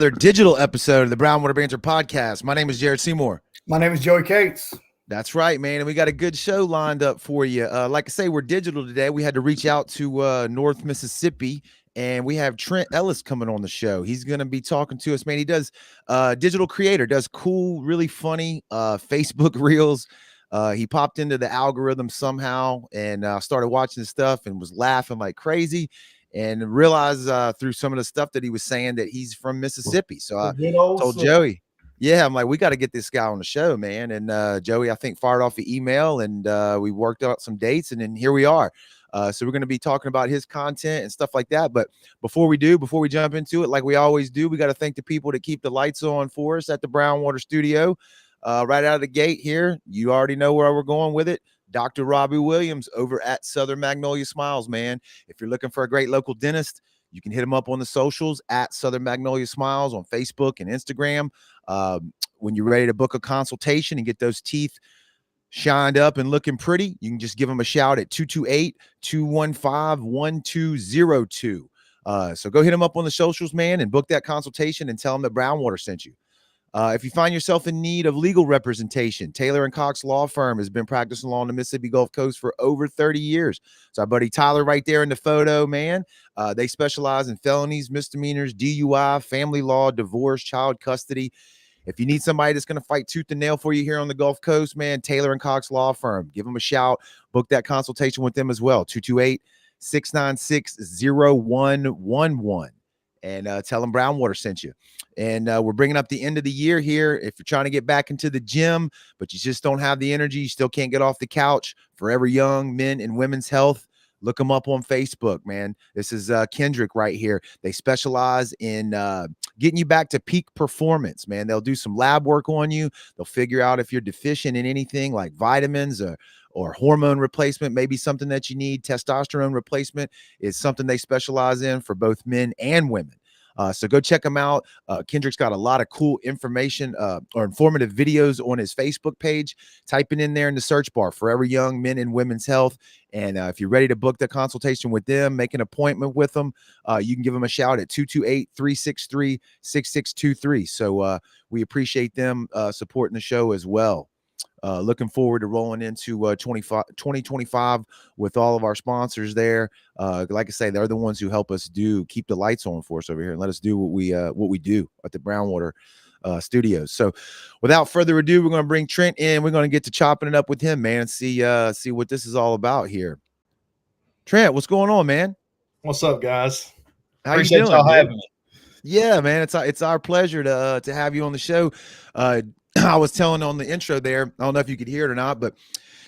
Another digital episode of the Brownwater Banter podcast. My name is Jared Seymour. My name is Joey Cates. That's right, man. And we got a good show lined up for you. Like I say, we're digital today. We had to reach out to North Mississippi, and we have Trent Ellis coming on the show. He's going to be talking to us, man. He does digital creator, does cool, really funny Facebook reels. He popped into the algorithm somehow and started watching the stuff and was laughing like crazy. And realized through some of the stuff that he was saying that he's from Mississippi. So I told Joey, yeah, I'm like, we got to get this guy on the show, man. And Joey, I think, fired off the email, and we worked out some dates, and then here we are. So we're going to be talking about his content and stuff like that. But before we jump into it, like we always do, we got to thank the people that keep the lights on for us at the Brownwater Studio. Right out of the gate here, you already know where we're going with it. Dr. Robbie Williams over at Southern Magnolia Smiles, man. If you're looking for a great local dentist, you can hit him up on the socials at Southern Magnolia Smiles on Facebook and Instagram. When you're ready to book a consultation and get those teeth shined up and looking pretty, you can just give them a shout at 228-215-1202. So go hit them up on the socials, man, and book that consultation and tell them that Brownwater sent you. If you find yourself in need of legal representation, Taylor & Cox Law Firm has been practicing law on the Mississippi Gulf Coast for over 30 years. So our buddy Tyler right there in the photo, man. They specialize in felonies, misdemeanors, DUI, family law, divorce, child custody. If you need somebody that's going to fight tooth and nail for you here on the Gulf Coast, man, Taylor & Cox Law Firm. Give them a shout. Book that consultation with them as well, 228-696-0111. And tell them Brownwater sent you. And we're bringing up the end of the year here. If you're trying to get back into the gym, but you just don't have the energy, you still can't get off the couch, Forever Young Men and Women's Health, look them up on Facebook, man. This is Kendrick right here. They specialize in getting you back to peak performance, man. They'll do some lab work on you. They'll figure out if you're deficient in anything like vitamins or hormone replacement, maybe something that you need. Testosterone replacement is something they specialize in for both men and women. So go check them out. Kendrick's got a lot of cool information or informative videos on his Facebook page. Type it in there in the search bar, Forever Young Men and Women's Health. And if you're ready to book the consultation with them, make an appointment with them, you can give them a shout at 228-363-6623. So we appreciate them supporting the show as well. Looking forward to rolling into 2025 with all of our sponsors there. Like I say, they're the ones who help us keep the lights on for us over here and let us do what we do at the Brownwater Studios. So without further ado, we're going to bring Trent in. We're going to get to chopping it up with him, man, and see what this is all about here. Trent, what's going on, man? What's up, guys? How you doing? Having me. Yeah, man, it's our pleasure to have you on the show. I was telling on the intro there, I don't know if you could hear it or not, but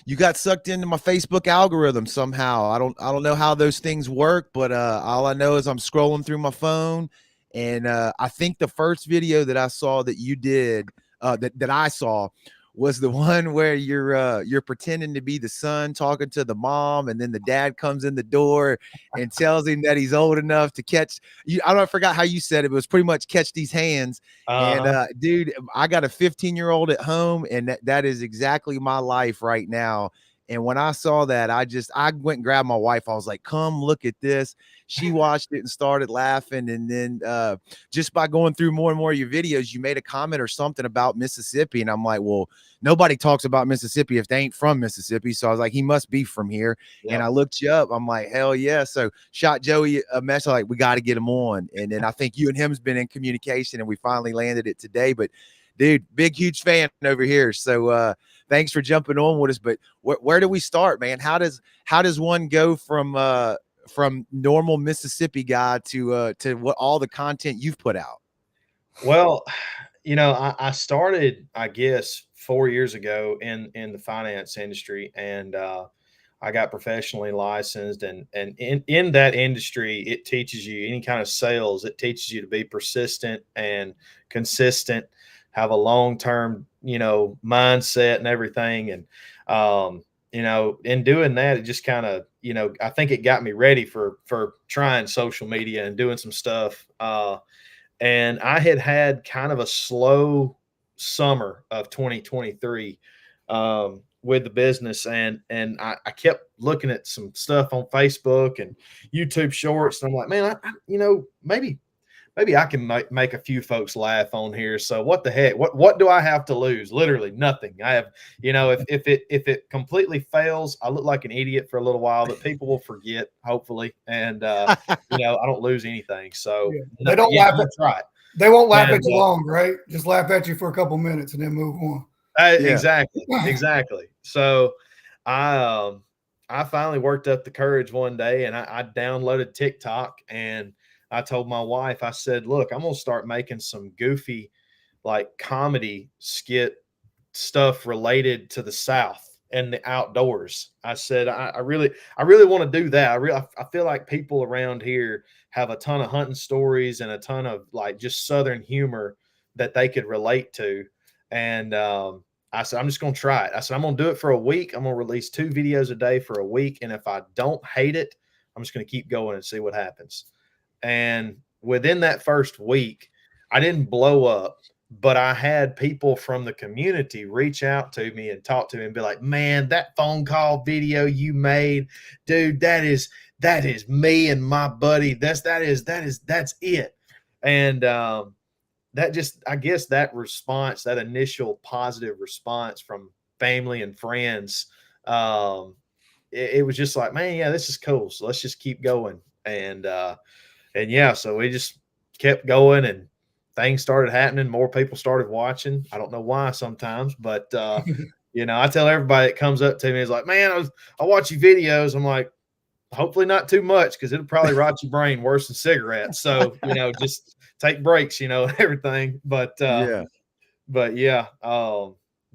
you got sucked into my Facebook algorithm somehow. I don't know how those things work, but all I know is I'm scrolling through my phone, and I think the first video that I saw that you did that I saw was the one where you're pretending to be the son talking to the mom, and then the dad comes in the door and tells him that he's old enough to catch you. I forgot how you said it, but it was pretty much catch these hands. And dude, I got a 15-year-old at home, and that is exactly my life right now. And when I saw that, I went and grabbed my wife. I was like, come look at this. She watched it and started laughing. And then just by going through more and more of your videos, you made a comment or something about Mississippi. And I'm like, well, nobody talks about Mississippi if they ain't from Mississippi. So I was like, he must be from here. Yep. And I looked you up. I'm like, hell yeah. So shot Joey a message like, we got to get him on. And then I think you and him's been in communication, and we finally landed it today. But dude, big, huge fan over here. So thanks for jumping on with us. But where do we start, man? How does one go from normal Mississippi guy to what all the content you've put out? Well, I started, I guess, 4 years ago in the finance industry, and I got professionally licensed. And in that industry, it teaches you any kind of sales. It teaches you to be persistent and consistent, have a long-term, mindset and everything. And, in doing that, it just kind of, I think it got me ready for trying social media and doing some stuff. And I had kind of a slow summer of 2023 with the business. And I kept looking at some stuff on Facebook and YouTube Shorts. And I'm like, man, maybe I can make a few folks laugh on here. So what the heck? What do I have to lose? Literally nothing. I have, if it completely fails, I look like an idiot for a little while, but people will forget, hopefully. And I don't lose anything. So they don't laugh at try it. They won't laugh at you long, right? Just laugh at you for a couple minutes and then move on. Exactly. So I finally worked up the courage one day, and I downloaded TikTok, and I told my wife, I said, look, I'm going to start making some goofy, like comedy skit stuff related to the South and the outdoors. I said, I really want to do that. I feel like people around here have a ton of hunting stories and a ton of like just Southern humor that they could relate to. And I said, I'm just going to try it. I said, I'm going to do it for a week. I'm going to release 2 videos a day for a week. And if I don't hate it, I'm just going to keep going and see what happens. And within that first week, I didn't blow up, but I had people from the community reach out to me and talk to me and be like, man, that phone call video you made, dude, that is me and my buddy. That's it. And that just, I guess that response, that initial positive response from family and friends, it was just like, man, yeah, this is cool. So let's just keep going. And yeah, so we just kept going and things started happening. More people started watching. I don't know why sometimes, but I tell everybody that comes up to me is like, man, I watch your videos. I'm like, hopefully not too much, because it'll probably rot your brain worse than cigarettes. So, just take breaks, everything. But yeah,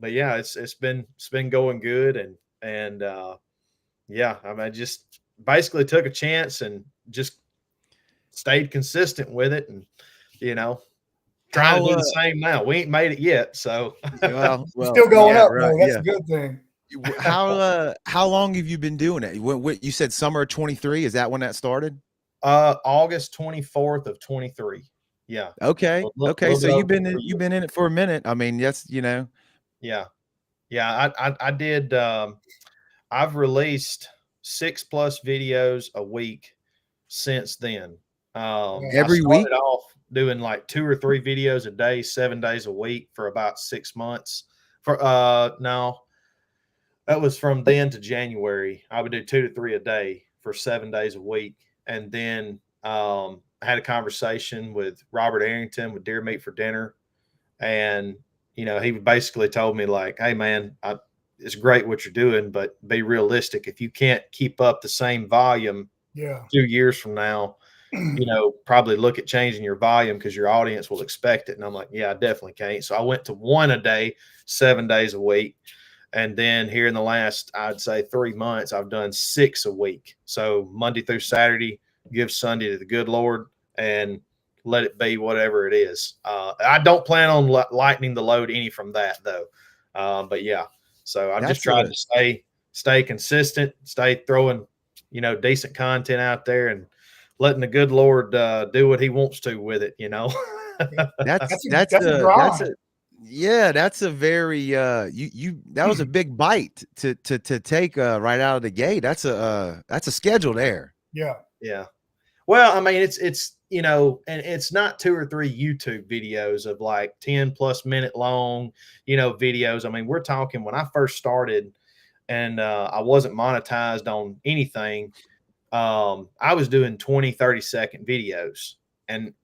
it's been going good. And yeah, I mean, I just basically took a chance and just stayed consistent with it, and trying to do the same now. We ain't made it yet, so well still going up, right, bro. That's a good thing. How long have you been doing it? What you said, summer of 23? Is that when that started? August 24th of 23. Yeah. Okay. So you've been in it for a minute. I mean, that's Yeah. I did. I've released 6+ videos a week since then. Every week, off doing like 2 or 3 videos a day, 7 days a week for about 6 months. No, that was from then to January. I would do 2 to 3 a day for 7 days a week. And then I had a conversation with Robert Arrington with Deer Meat for Dinner. And, he basically told me like, hey man, it's great what you're doing, but be realistic. If you can't keep up the same volume 2 years from now, probably look at changing your volume, because your audience will expect it. And I'm like, yeah, I definitely can't. So I went to 1 a day, 7 days a week. And then here in the last, I'd say 3 months, I've done 6 a week. So Monday through Saturday, give Sunday to the good Lord, and let it be whatever it is. I don't plan on lightening the load any from that though. But yeah, so I'm just trying to stay consistent, stay throwing, decent content out there, and letting the good Lord do what he wants to with it, That's a very that was a big bite to take right out of the gate. That's a schedule there. Yeah. Well, I mean, it's and it's not 2 or 3 YouTube videos of like 10+ minute long, videos. I mean, we're talking when I first started and I wasn't monetized on anything. I was doing 20, 30-second videos, and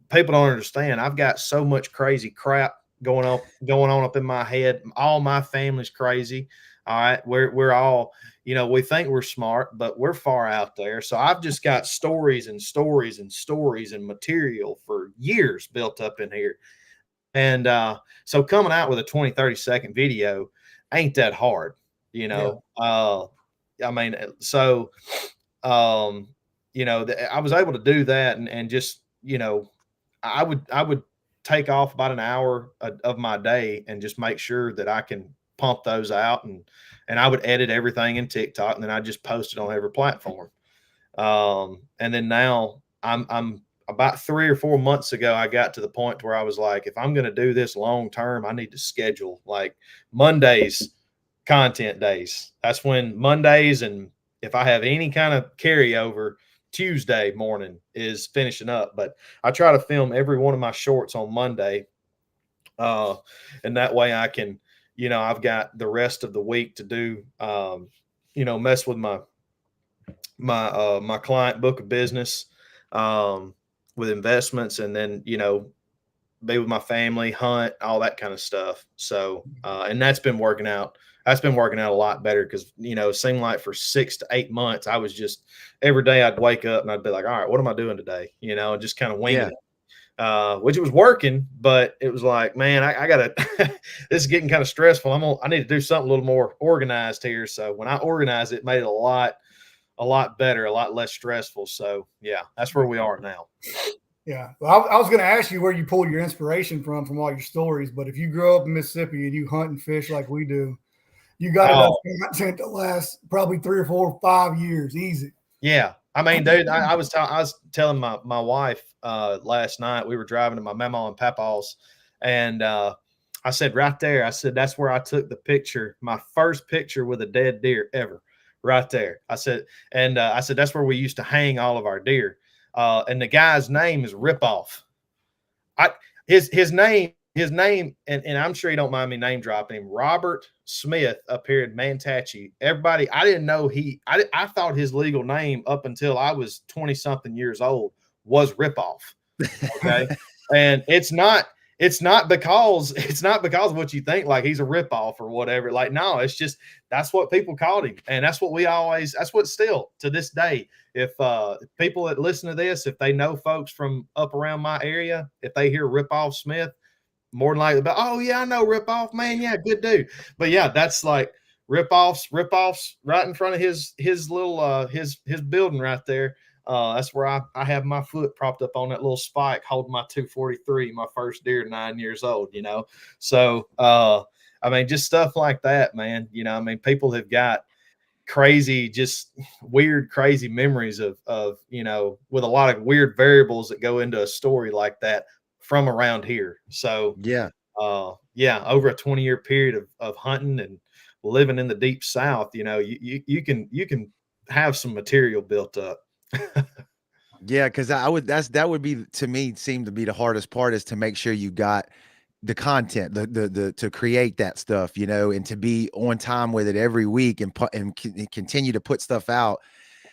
people don't understand. I've got so much crazy crap going on up in my head. All my family's crazy. All right. We're all, we think we're smart, but we're far out there. So I've just got stories and stories and stories and material for years built up in here. And so coming out with a 20, 30-second video ain't that hard, I mean, so I was able to do that, and just, I would take off about an hour of my day and just make sure that I can pump those out, and I would edit everything in TikTok, and then I just post it on every platform. And then now I'm about 3 or 4 months ago, I got to the point where I was like, if I'm going to do this long term, I need to schedule like Mondays, content days. That's when Mondays, and if I have any kind of carryover, Tuesday morning is finishing up, but I try to film every one of my shorts on Monday. And that way I can, I've got the rest of the week to do, mess with my client book of business, with investments, and then, be with my family, hunt, all that kind of stuff. So, and that's been working out. That's been working out a lot better because, it seemed like for 6 to 8 months, I was just every day I'd wake up and I'd be like, all right, what am I doing today? And just kind of winging it, which was working, but it was like, man, I gotta, this is getting kind of stressful. I need to do something a little more organized here. So when I organized it, made it a lot better, a lot less stressful. So yeah, that's where we are now. Yeah. Well, I was going to ask you where you pull your inspiration from all your stories, but if you grow up in Mississippi and you hunt and fish like we do, you got enough content to last probably 3 or 4 or 5 years, easy. Yeah. I mean, dude, I was telling my wife last night, we were driving to my mama and papa's, and I said, right there, I said, that's where I took the picture, my first picture with a dead deer ever, right there. I said, that's where we used to hang all of our deer. And the guy's name is Ripoff. His name, and I'm sure you don't mind me name dropping him, Robert Smith up here in Manatee. Everybody, I didn't know I thought his legal name up until I was 20 something years old was Ripoff. Okay. And it's not because of what you think, like he's a ripoff or whatever. Like, no, it's just, that's what people called him. And that's what that's what still to this day, if people that listen to this, if they know folks from up around my area, if they hear Ripoff Smith, more than likely, oh yeah, I know Ripoff, man. Yeah, good dude. But yeah, that's like Ripoff's right in front of his little, his building right there. That's where I have my foot propped up on that little spike holding my 243, my first deer, 9 years old, So, I mean, just stuff like that, man. I mean, people have got crazy, just weird, crazy memories of, with a lot of weird variables that go into a story like that from around here. So, yeah, over a 20-year period of hunting and living in the deep South, you can have some material built up. Yeah, because that would be, to me, seem to be the hardest part, is to make sure you got the content, the to create that stuff, and to be on time with it every week and continue to put stuff out.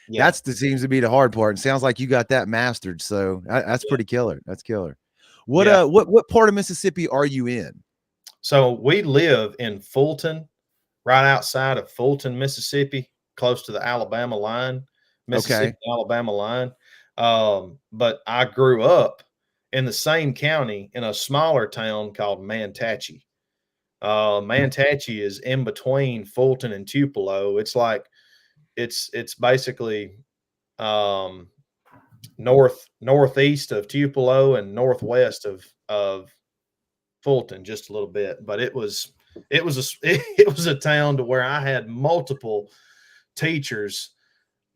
Yeah. Seems to be the hard part. And sounds like you got that mastered. So that's pretty killer. That's killer. What what part of Mississippi are you in? So we live in Fulton, right outside of Fulton, Mississippi, close to the Alabama line. Mississippi, Alabama line. But I grew up in the same county in a smaller town called Manatee. Manatee is in between Fulton and Tupelo. It's like, it's basically northeast of Tupelo and northwest of Fulton, just a little bit. But it was a town to where I had multiple teachers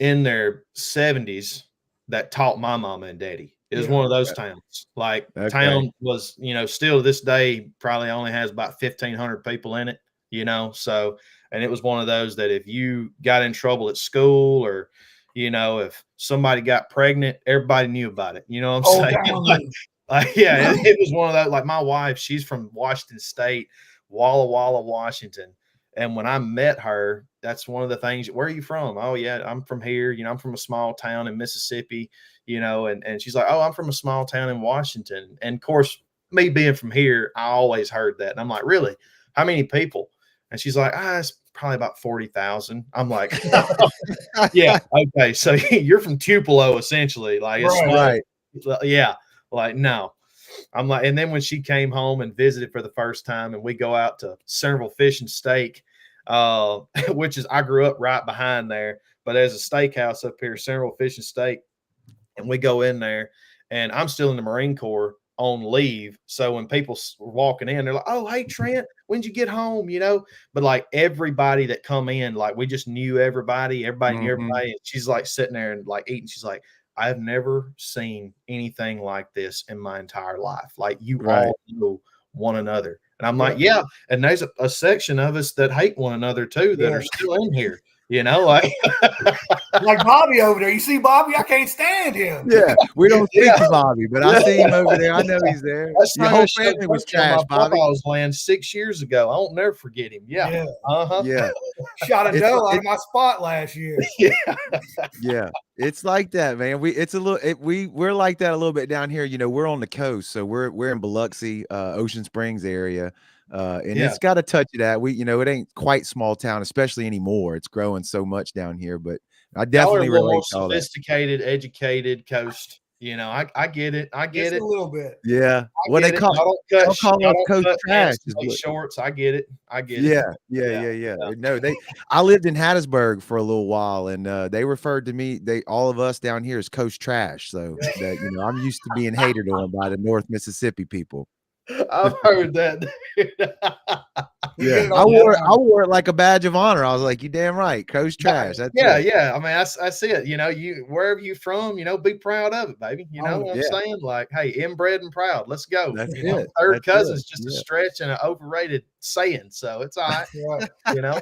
in their 70s that taught my mama and daddy. It was one of those towns. Like, town was, still to this day, probably only has about 1,500 people in it, so, and it was one of those that if you got in trouble at school, or, if somebody got pregnant, everybody knew about it. You know what I'm saying? Yeah, it was one of those, like my wife, she's from Washington State, Walla Walla, Washington. And when I met her, that's one of the things, where are you from? Oh yeah, I'm from here. I'm from a small town in Mississippi, and she's like, oh, I'm from a small town in Washington. And of course, me being from here, I always heard that. And I'm like, really? How many people? And she's like, it's probably about 40,000. I'm like, yeah, okay. So you're from Tupelo, essentially. Like, it's right. Yeah. Like, no. I'm like, and then when she came home and visited for the first time, and we go out to Centerville Fish and Steak, which is, I grew up right behind there, but there's a steakhouse up here, Centerville Fish and Steak, and we go in there, and I'm still in the Marine Corps on leave. So when people were walking in, they're like, oh, hey, Trent, when'd you get home? But like everybody that come in, like we just knew everybody knew everybody. And she's like sitting there and like eating. She's like, I've never seen anything like this in my entire life. Like, you all know one another. And I'm like, yeah. And there's a section of us that hate one another too, that are still in here. you know, like like Bobby over there. You see Bobby? I can't stand him. Yeah, we don't speak to Bobby, but I see him over there. I know he's there. Your whole family was trash, Bobby. I was playing 6 years ago. I won't never forget him. Yeah. Yeah. Shot a doe out of my spot last year. Yeah. It's like that, man. We're like that a little bit down here. You know, we're on the coast, so we're in Biloxi, Ocean Springs area. And it's got a touch of that. It ain't quite small town, especially anymore. It's growing so much down here, but I definitely relate more to all that. sophisticated, educated coast. You know, I get it. I get it a little bit. Yeah. What they call coast trash shorts. I get it. I get it. Yeah. No, I lived in Hattiesburg for a little while, and they referred to me, all of us down here as coast trash. So that I'm used to being hated on by the North Mississippi people. I've heard that. Yeah, I wore it like a badge of honor. I was like, "You damn right, coast trash." That's yeah. I mean, I see it. You know, you wherever you from, be proud of it, baby. You know what I'm saying? Like, hey, inbred and proud. Let's go. That's third cousin's just a stretch and an overrated saying. So it's all right. You know.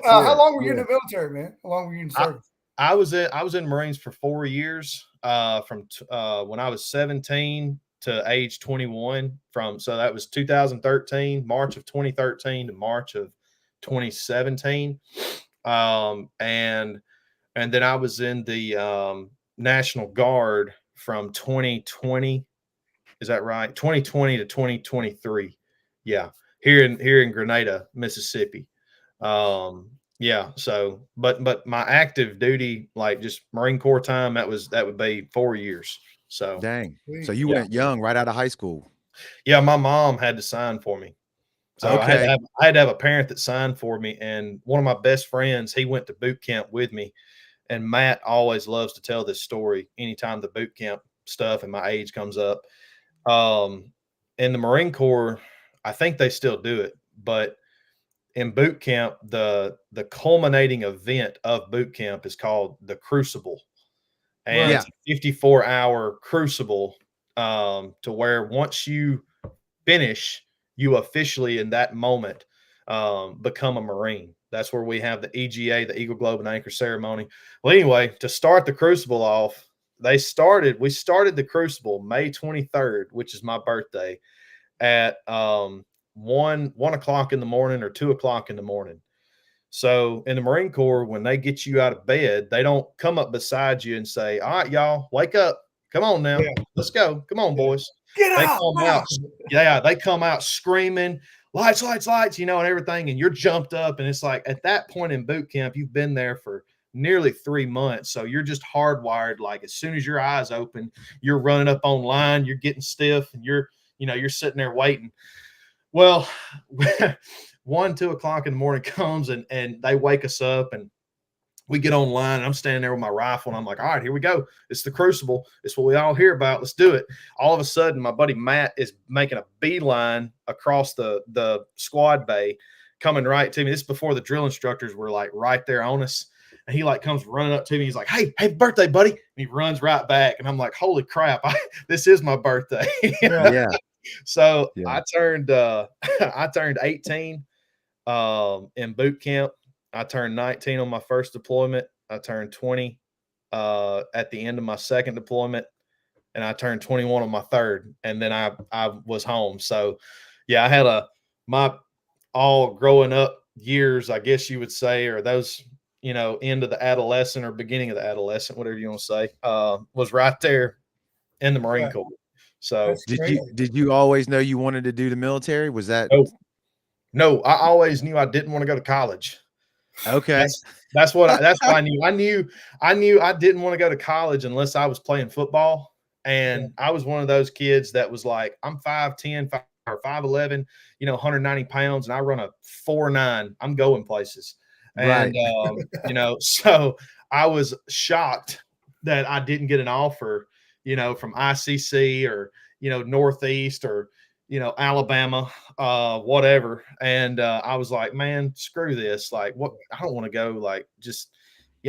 How long were you in the military, man? How long were you in service? I was in Marines for 4 years. From when I was 17 to age 21, so that was 2013, March of 2013 to March of 2017. And then I was in the National Guard from 2020. Is that right? 2020 to 2023. Yeah. Here in Grenada, Mississippi. So but my active duty, like just Marine Corps time, that would be 4 years. So dang. So you went young right out of high school. Yeah, my mom had to sign for me. So I had to have a parent that signed for me. And one of my best friends, he went to boot camp with me. And Matt always loves to tell this story anytime the boot camp stuff and my age comes up. In the Marine Corps, I think they still do it, but in boot camp, the culminating event of boot camp is called the Crucible. And it's a 54-hour crucible, to where once you finish, you officially in that moment become a Marine. That's where we have the EGA, the Eagle, Globe, and Anchor ceremony. Well, anyway, to start the crucible off, we started the crucible May 23rd, which is my birthday, at 1 o'clock in the morning or 2 o'clock in the morning. So in the Marine Corps, when they get you out of bed, they don't come up beside you and say, "All right, y'all, wake up. Come on now. Let's go. Come on, boys." Get they out. Come out. Yeah, they come out screaming, lights, lights, lights, and everything. And you're jumped up. And it's like at that point in boot camp, you've been there for nearly 3 months. So you're just hardwired. Like as soon as your eyes open, you're running up online, you're getting stiff, and you're sitting there waiting. Well, 1, 2 o'clock in the morning comes and they wake us up and we get online and I'm standing there with my rifle and I'm like, all right, here we go. It's the Crucible. It's what we all hear about. Let's do it. All of a sudden, my buddy Matt is making a beeline across the squad bay, coming right to me. This is before the drill instructors were like right there on us. And he like comes running up to me. He's like, hey, birthday, buddy. And he runs right back. And I'm like, holy crap, this is my birthday. Yeah. So I turned 18 in boot camp. I turned 19 on my first deployment. I turned 20 at the end of my second deployment, and I turned 21 on my third. And then I was home. So yeah, I had my all growing up years, I guess you would say, or those, end of the adolescent or beginning of the adolescent, whatever you want to say, was right there in the Marine Corps. So did you always know you wanted to do the military? Was that no, I always knew I didn't want to go to college. Okay. That's what I knew. I knew I didn't want to go to college unless I was playing football. And I was one of those kids that was like, I'm 5'10" or 5'11", 190 pounds, and I run a 4.9. I'm going places. And so I was shocked that I didn't get an offer, from ICC or, Northeast or, Alabama, whatever. And I was like, man, screw this. Like, what? I don't want to go. Like, just,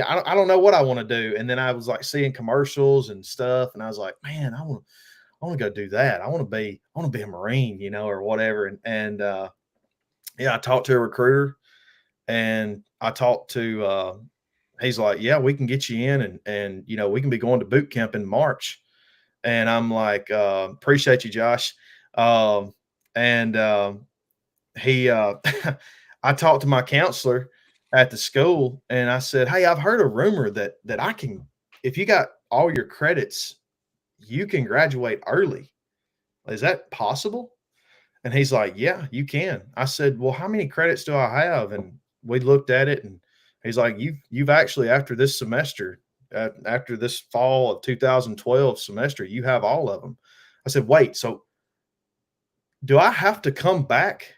I don't know what I want to do. And then I was like seeing commercials and stuff, and I was like, man, I want to go do that. I want to be a Marine, or whatever. And I talked to a recruiter, And I talked to, he's like, yeah, we can get you in and, you know, we can be going to boot camp in March. And I'm like, appreciate you, Josh. Um, and he, I talked to my counselor at the school and I said, hey, I've heard a rumor that I can, if you got all your credits, you can graduate early. Is that possible? And he's like, yeah, you can. I said, well, how many credits do I have? And we looked at it and he's like, you've actually, after this semester, after this fall of 2012 semester, you have all of them. I said, wait, so do I have to come back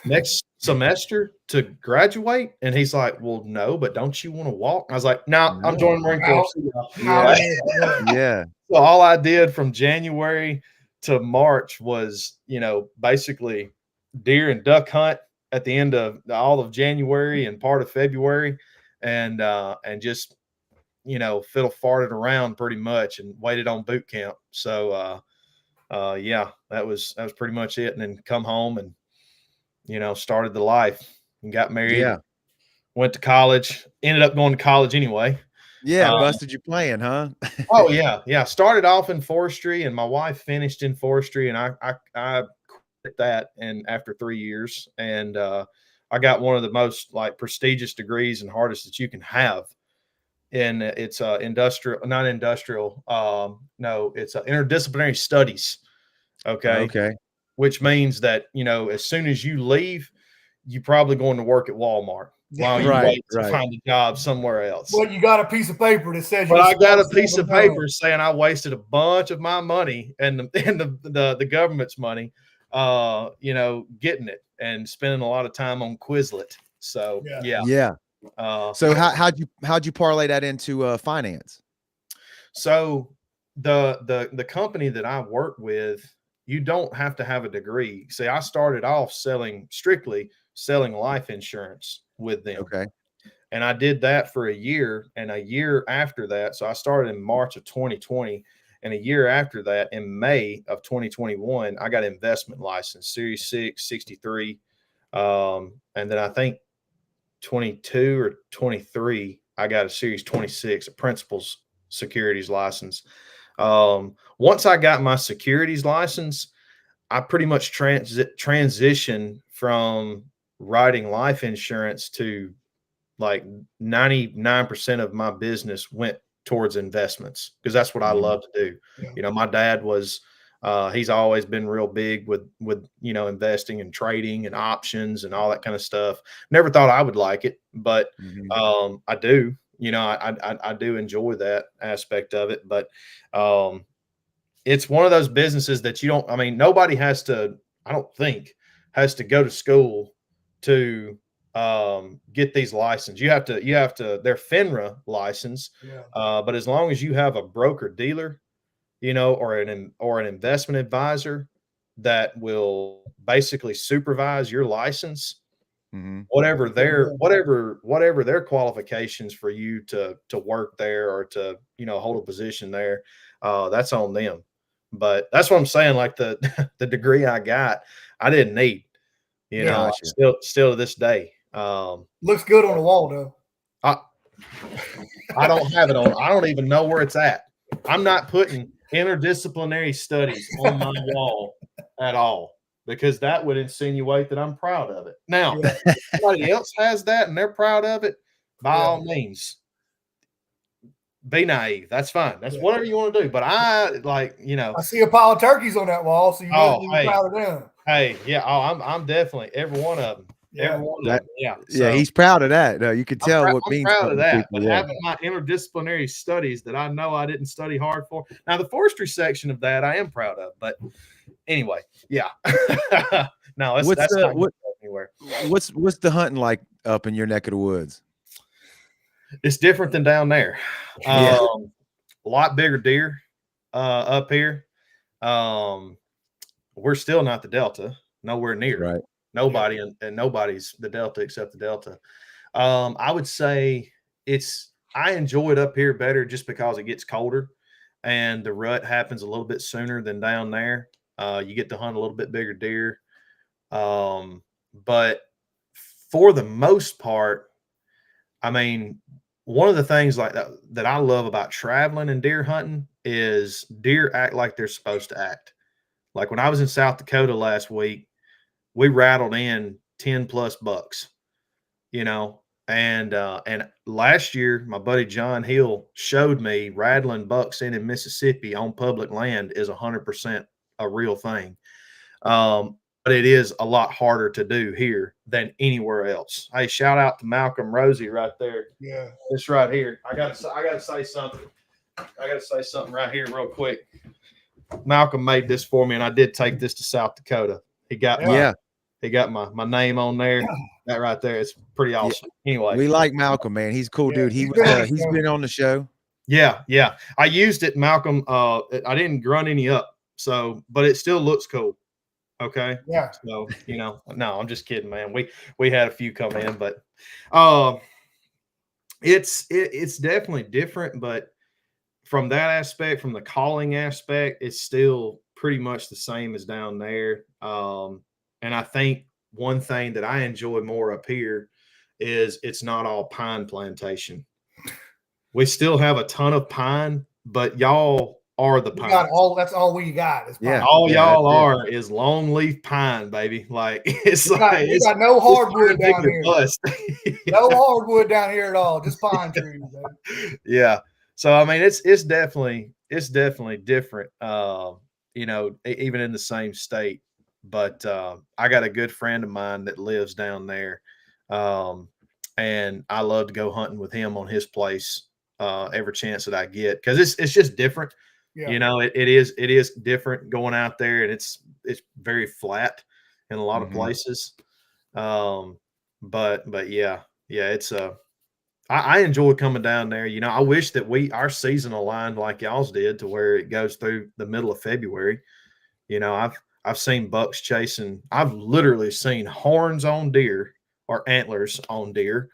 next semester to graduate? And he's like, well, no, but don't you want to walk? I was like, no, I'm joining Marine Corps. Yeah. So all I did from January to March was, you know, basically deer and duck hunt at the end of all of January and part of February, and just, you know, fiddle farted around pretty much and waited on boot camp. So yeah, that was pretty much it. And then come home and, you know, started the life and got married. Yeah. Went to college, ended up going to college anyway. Yeah, busted you playing, huh? Oh yeah. Started off in forestry, and my wife finished in forestry, and I quit that, and after 3 years, and I got one of the most like prestigious degrees and hardest that you can have. And it's industrial, not industrial. No, it's interdisciplinary studies. Okay. Okay. Which means that, you know, as soon as you leave, you're probably going to work at Walmart while you wait to find a job somewhere else. Well, you got a piece of paper that says. But I got a piece of paper saying I wasted a bunch of my money and the government's money, you know, getting it and spending a lot of time on Quizlet. So yeah. So how'd you parlay that into finance? So the company that I work with, you don't have to have a degree. See, I started off strictly selling life insurance with them. Okay. And I did that for a year, and a year after that, so I started in March of 2020, and a year after that, in May of 2021, I got an investment license, Series 6, 63. And then I think 22 or 23, I got a Series 26, a principal's securities license. Once I got my securities license, I pretty much transitioned from writing life insurance to like 99% of my business went towards investments, because that's what I love to do. Yeah. You know, my dad was, he's always been real big with, you know, investing and trading and options and all that kind of stuff. Never thought I would like it, but I do, you know, I do enjoy that aspect of it. But it's one of those businesses that you don't, I mean, nobody has to, I don't think, has to go to school to get these licenses. You have to, they're FINRA license. But as long as you have a broker dealer, you know, or an investment advisor that will basically supervise your license, whatever their qualifications for you to work there or to, you know, hold a position there, that's on them. But that's what I'm saying. Like the degree I got, I didn't need, you know, still to this day. Looks good on the wall though. I don't have it on. I don't even know where it's at. I'm not putting interdisciplinary studies on my wall at all, because that would insinuate that I'm proud of it. Now, if somebody else has that and they're proud of it, by all means, be naive. That's fine. That's whatever you want to do. But I, like, you know, I see a pile of turkeys on that wall, so you know you're proud of them. Hey, yeah. Oh, I'm definitely every one of them. Every one of them. Yeah. So, he's proud of that. No, you can tell what I'm means. Proud of that. But having my interdisciplinary studies that I know I didn't study hard for. Now, the forestry section of that I am proud of. But anyway, yeah. No, that's not anywhere. What's the hunting like up in your neck of the woods? It's different than down there. A lot bigger deer up here. We're still not the Delta, nowhere near. Right. Nobody and nobody's the Delta except the Delta. I would say I enjoy it up here better just because it gets colder and the rut happens a little bit sooner than down there. You get to hunt a little bit bigger deer. But for the most part, I mean, one of the things like that I love about traveling and deer hunting is deer act like they're supposed to act. Like when I was in South Dakota last week, we rattled in 10 plus bucks, and last year my buddy John Hill showed me rattling bucks in Mississippi on public land is 100% a real thing. But it is a lot harder to do here than anywhere else. Hey, shout out to Malcolm Rosie right there. Yeah. This right here. I gotta say something. I gotta say something right here real quick. Malcolm made this for me, and I did take this to South Dakota. He got my name on there. That right there is pretty awesome. Yeah. Anyway, we like Malcolm, man. He's a cool dude. He's been on the show. Yeah. I used it, Malcolm. I didn't grunt any up, but it still looks cool. Okay. Yeah. So, no, I'm just kidding, man. We had a few come in, but it's definitely different, but from that aspect, from the calling aspect, it's still pretty much the same as down there. And I think one thing that I enjoy more up here is it's not all pine plantation. We still have a ton of pine, but y'all are the pine. That's all we got. Is pine. Y'all are is long leaf pine, baby. Like we got no hardwood down here. No hardwood down here at all. Just pine trees. Baby. Yeah. So I mean, it's definitely different. Even in the same state. But I got a good friend of mine that lives down there, and I love to go hunting with him on his place every chance that I get, because it's just different. Yeah. It is different going out there, and it's very flat in a lot of places. But yeah, it's I enjoy coming down there. I wish that our season aligned like y'all's did, to where it goes through the middle of February. I've seen bucks chasing. I've literally seen horns on deer or antlers on deer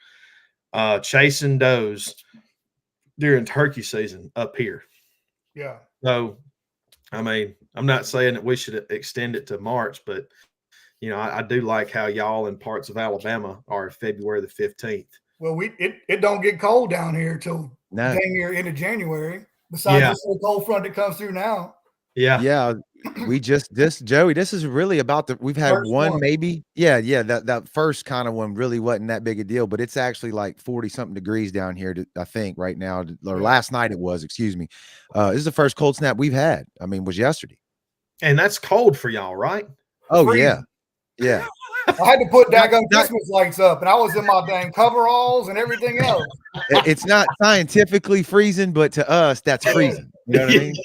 chasing does during turkey season up here. Yeah. So, I mean, I'm not saying that we should extend it to March, but I do like how y'all in parts of Alabama are February the 15th. Well, it don't get cold down here till dang near end of January. Besides this little cold front that comes through now. Yeah. We this is really about we've had one maybe. Yeah. That first kind of one really wasn't that big a deal, but it's actually like 40 something degrees down here, I think right now, or last night it was, excuse me. This is the first cold snap we've had. I mean, was yesterday. And that's cold for y'all, right? Oh, freezing. Yeah. I had to put daggone Christmas lights up, and I was in my dang coveralls and everything else. It's not scientifically freezing, but to us, that's freezing. You know what I mean?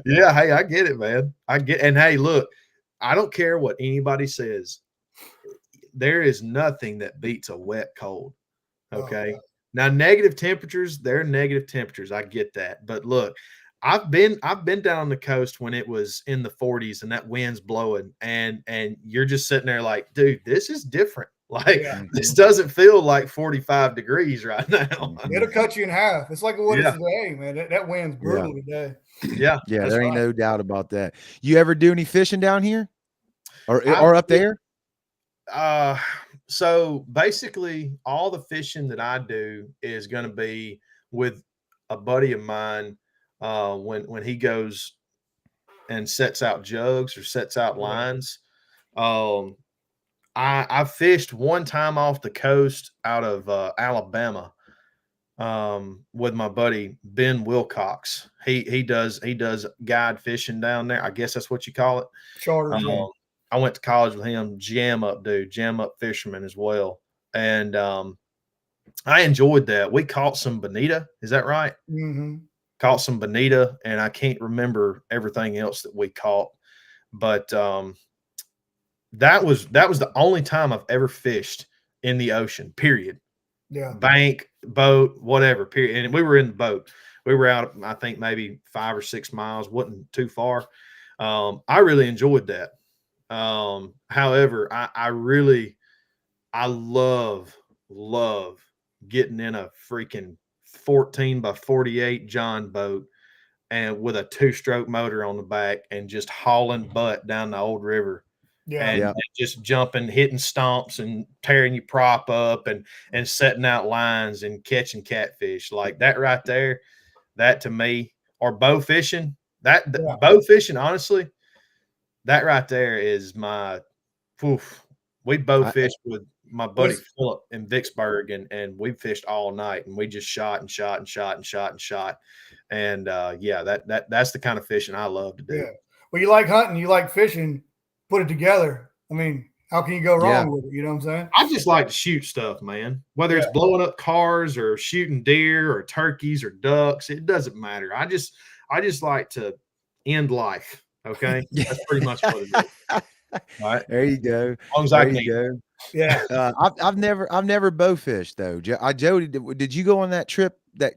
Yeah. Hey, I get it, man. And hey, look, I don't care what anybody says. There is nothing that beats a wet cold. Okay. Oh, now, negative temperatures, they're negative temperatures. I get that. But look, I've been down on the coast when it was in the 40s and that wind's blowing, and you're just sitting there like, dude, this is different. Like, this doesn't feel like 45 degrees right now. It'll cut you in half. It's like what it's today, man. That wind's brutal today. Yeah. There ain't no doubt about that. You ever do any fishing down here or up there? So basically all the fishing that I do is going to be with a buddy of mine. When he goes and sets out jugs or sets out lines. I fished one time off the coast out of Alabama with my buddy Ben Wilcox. He does guide fishing down there. I guess that's what you call it. Charter. I went to college with him. Jam up fisherman as well. And I enjoyed that. We caught some bonita. Is that right? Mm-hmm. Caught some bonita, and I can't remember everything else that we caught, but that was the only time I've ever fished in the ocean, period. Yeah. Bank, boat, whatever, period. And we were in the boat. We were out, I think maybe 5 or 6 miles, wasn't too far. I really enjoyed that. However, I love getting in a freaking 14 by 48 John boat and with a 2-stroke motor on the back and just hauling butt down the old river and just jumping, hitting stomps and tearing your prop up and setting out lines and catching catfish. Like that right there, that to me, or bow fishing, bow fishing, honestly, that right there is my poof. We bow fished with my buddy Philip in Vicksburg, and we fished all night, and we just shot and shot and shot and shot and shot. And that's the kind of fishing I love to do. Yeah. Well, you like hunting, you like fishing, put it together. I mean, how can you go wrong with it? You know what I'm saying? I just like to shoot stuff, man. Whether it's blowing up cars or shooting deer or turkeys or ducks, it doesn't matter. I just like to end life. Okay, that's pretty much what it is. All right, there you go. As long as I can go. Yeah, I've never bow fished though. Jody, did you go on that trip? That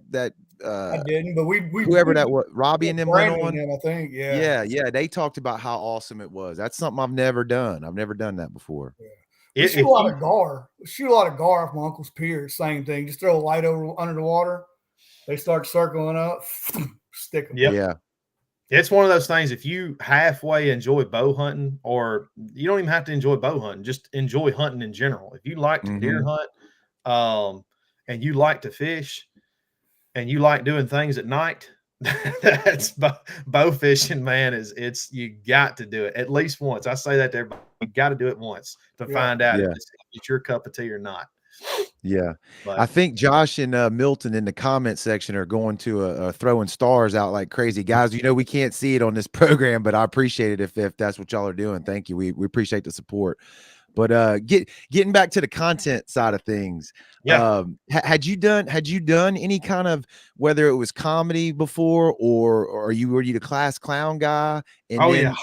I didn't, but we whoever that was, Robbie and them went on. I think, yeah. They talked about how awesome it was. That's something I've never done. I've never done that before. Yeah. We shoot a lot of gar. We shoot a lot of gar off my uncle's pier. Same thing. Just throw a light over under the water. They start circling up. Stick them. Yep. Yeah. It's one of those things. If you halfway enjoy bow hunting, or you don't even have to enjoy bow hunting, just enjoy hunting in general. If you like to deer hunt, and you like to fish, and you like doing things at night, that's bow fishing, man. You got to do it at least once. I say that to everybody. You got to do it once to find out if it's your cup of tea or not. Yeah, but I think Josh and Milton in the comment section are going to throwing stars out like crazy, guys. You know, we can't see it on this program, but I appreciate it if that's what y'all are doing. Thank you. We appreciate the support. But getting back to the content side of things, had you done any kind of, whether it was comedy before, or were you the class clown guy? And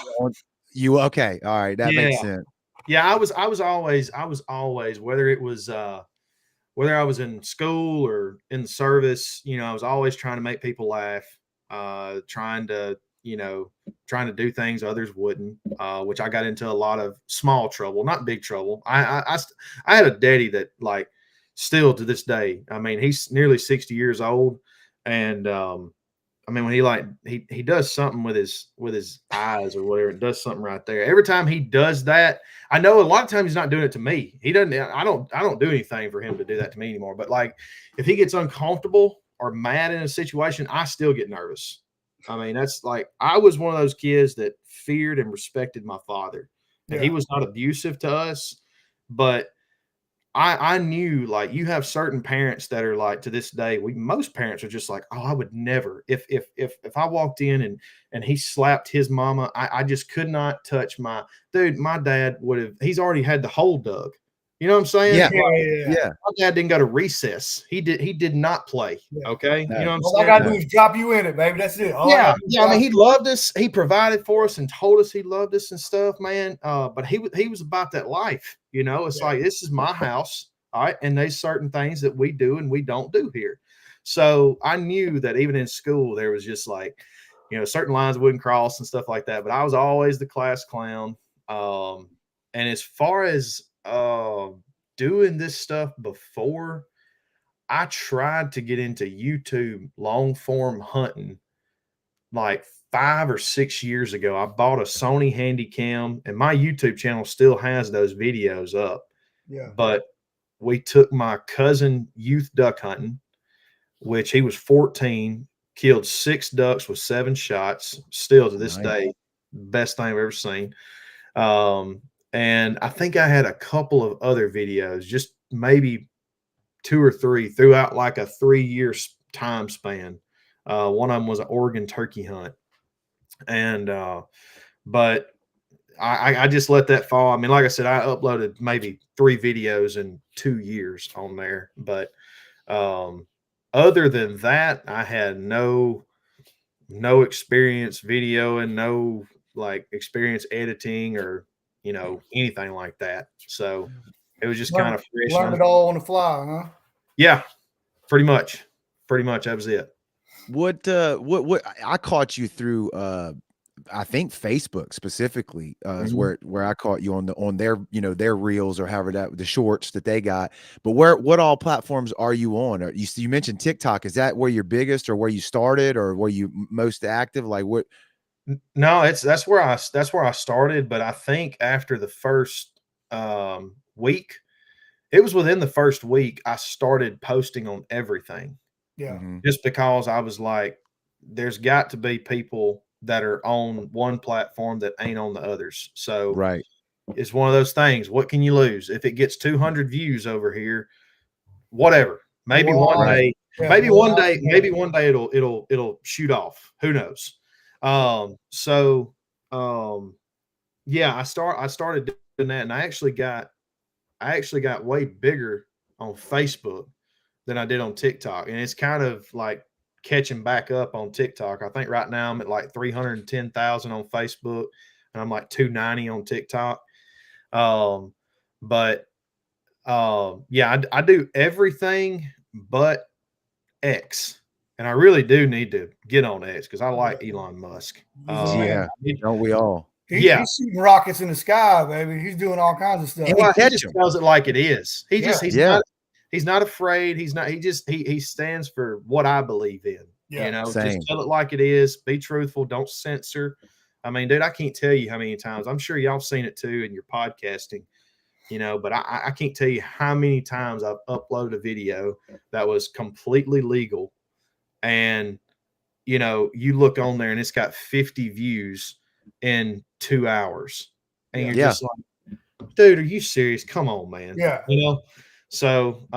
you okay? All right, that makes sense. Yeah, I was always whether it was whether I was in school or in the service, you know, I was always trying to make people laugh, trying to do things others wouldn't, which I got into a lot of small trouble, not big trouble. I had a daddy that, like, still to this day, I mean, he's nearly 60 years old. And, I mean, when he does something with his eyes or whatever, it does something right there. Every time he does that, I know a lot of times he's not doing it to me. He doesn't, I don't do anything for him to do that to me anymore. But like, if he gets uncomfortable or mad in a situation, I still get nervous. I mean, that's like, I was one of those kids that feared and respected my father. And he was not abusive to us, but I knew, like, you have certain parents that are like, to this day, most parents are just like, oh, I would never, if I walked in and he slapped his mama, I just could not touch my dad he's already had the hole dug. You know what I'm saying? Yeah. My dad didn't go to recess. He did not play. Okay. No. You know what I'm saying? All I gotta do is drop you in it, baby. That's it. I mean, he loved us. He provided for us and told us he loved us and stuff, man. But he was about that life. You know, it's like, this is my house. All right. And there's certain things that we do and we don't do here. So I knew that even in school, there was just like, you know, certain lines wouldn't cross and stuff like that. But I was always the class clown. And as far as doing this stuff before, I tried to get into YouTube long form hunting like 5 or 6 years ago. I bought a Sony Handycam, and my YouTube channel still has those videos up. Yeah. But we took my cousin youth duck hunting, which he was 14, killed 6 ducks with 7 shots. Still to this day, best thing I've ever seen. And I think I had a couple of other videos, just maybe 2 or 3 throughout like a 3-year time span. One of them was an Oregon turkey hunt. And, but I just let that fall. I mean, like I said, I uploaded maybe 3 videos in 2 years on there. But, other than that, I had no experience videoing, no like experience editing or, you know, anything like that. So it was just kind of fresh. Learned it all on the fly, huh? Yeah, pretty much. That was it. What I caught you through I think Facebook specifically is where I caught you on their, you know, their reels or however the shorts that they got. But what all platforms are you on? You mentioned TikTok. Is that where you're biggest or where you started or where you most active? Like what? No, that's where I started. But I think after the first week, it was within the first week I started posting on everything. Yeah. Mm-hmm. Just because I was like, there's got to be people that are on one platform that ain't on the others. So Right. it's one of those things. What can you lose if it gets 200 views over here? Whatever. Maybe Wow. one day, Yeah, maybe well, one day, maybe one day it'll shoot off. Who knows? So yeah, I started doing that, and I actually got way bigger on Facebook than I did on TikTok, and it's kind of like catching back up on TikTok. I think right now I'm at like 310,000 on Facebook, and I'm like 290 on TikTok. Um, but yeah, I do everything but X, and I really do need to get on X because I like Elon Musk. He's a man. Yeah. Don't we all? Yeah. He's shooting rockets in the sky, baby. He's doing all kinds of stuff. And Well, he catch just 'em. tells it like it is. Yeah. He's not afraid. He stands for what I believe in. Yeah. You know, Same. just tell it like it is. Be truthful. Don't censor. I mean, dude, I can't tell you how many times. I'm sure y'all seen it too in your podcasting. You know, but I can't tell you how many times I've uploaded a video that was completely legal, and you know, you look on there and it's got 50 views in 2 hours, and you're Yeah. just like, dude, are you serious? Come on, man. Yeah. You know, so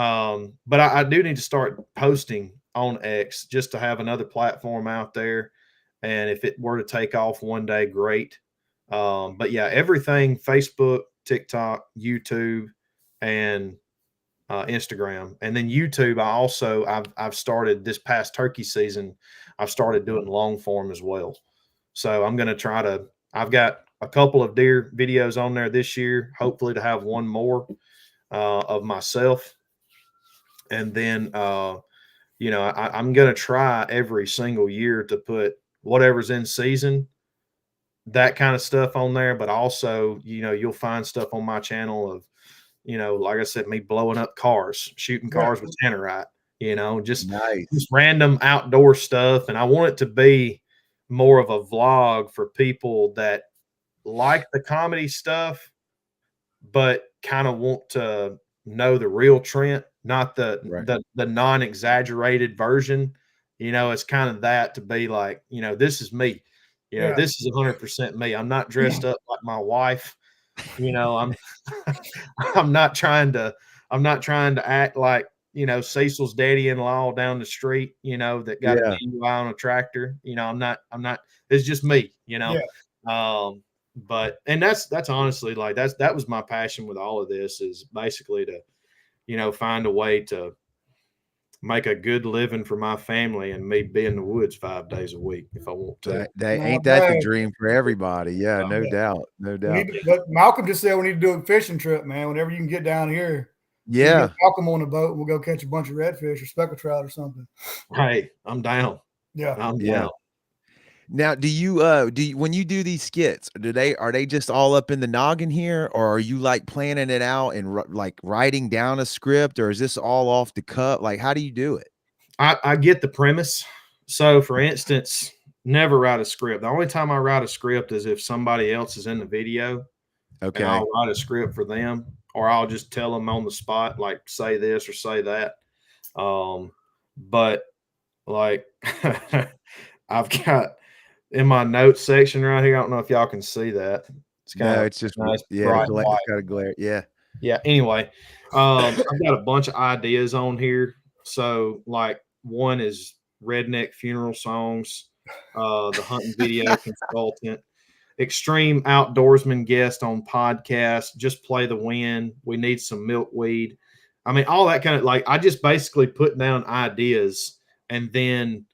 but I do need to start posting on X just to have another platform out there, and if it were to take off one day, great. But yeah, everything: Facebook, TikTok, YouTube, and Instagram, and then YouTube. I've started this past turkey season. I've started doing long form as well. So I'm going to try to. I've got a couple of deer videos on there this year. Hopefully to have one more of myself, and then you know I'm going to try every single year to put whatever's in season, that kind of stuff on there. But also, you know, you'll find stuff on my channel of, you know, like I said, me blowing up cars, shooting cars with tannerite, you know, just random outdoor stuff. And I want it to be more of a vlog for people that like the comedy stuff, but kind of want to know the real Trent, not the non-exaggerated version. You know, it's kind of that, to be like, you know, this is me. You know, this is 100% me. I'm not dressed up like my wife. You know, I'm not trying to act like, you know, Cecil's daddy-in-law down the street, you know, that got a DUI on a tractor. You know, I'm not, it's just me, you know. But and that's honestly, like, that was my passion with all of this, is basically to, you know, find a way to make a good living for my family and me be in the woods 5 days a week if I want to. Ain't that the dream for everybody? Yeah, no doubt. No doubt. But Malcolm just said we need to do a fishing trip, man. Whenever you can get down here. Yeah. Malcolm on the boat and we'll go catch a bunch of redfish or speckled trout or something. Hey, I'm down. Yeah. I'm down. Now, do you when you do these skits, are they just all up in the noggin here, or are you like planning it out and like writing down a script, or is this all off the cuff? Like, how do you do it? I get the premise. So, for instance, never write a script. The only time I write a script is if somebody else is in the video. Okay. And I'll write a script for them, or I'll just tell them on the spot, like, say this or say that. But like, I've got in my notes section right here, I don't know if y'all can see that. It's kind of, it's just nice, bright white. It's got a glare. Yeah. Anyway, I've got a bunch of ideas on here. So, like, one is redneck funeral songs, the hunting video consultant, extreme outdoorsman guest on podcast, just play the wind, we need some milkweed. I mean, all that kind of, like, I just basically put down ideas, and then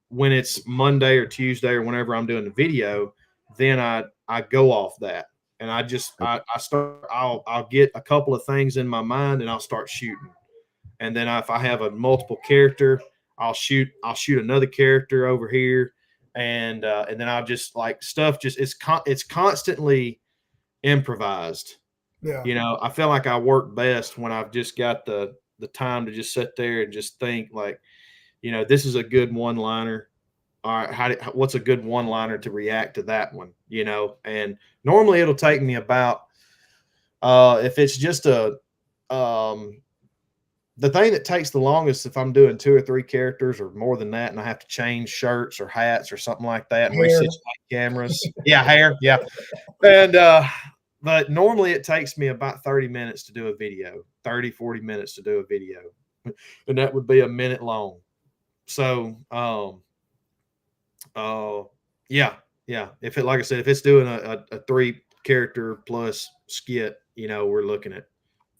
when it's Monday or Tuesday or whenever I'm doing the video, then I go off that, and I'll get a couple of things in my mind and I'll start shooting. And then if I have a multiple character, I'll shoot another character over here. And then I'll just, like, stuff just it's constantly improvised. Yeah. You know, I feel like I work best when I've just got the time to just sit there and just think, like, you know, this is a good one-liner. all right, what's a good one-liner to react to that one, you know? And normally it'll take me about, if it's just the thing that takes the longest, if I'm doing 2 or 3 characters or more than that, and I have to change shirts or hats or something like that and Hair. resituate cameras. Yeah, hair. Yeah. And, but normally it takes me about 30 minutes to do a video, 30, 40 minutes to do a video. And that would be a minute long. So, yeah. If it, like I said, if it's doing a 3 character plus skit, you know, we're looking at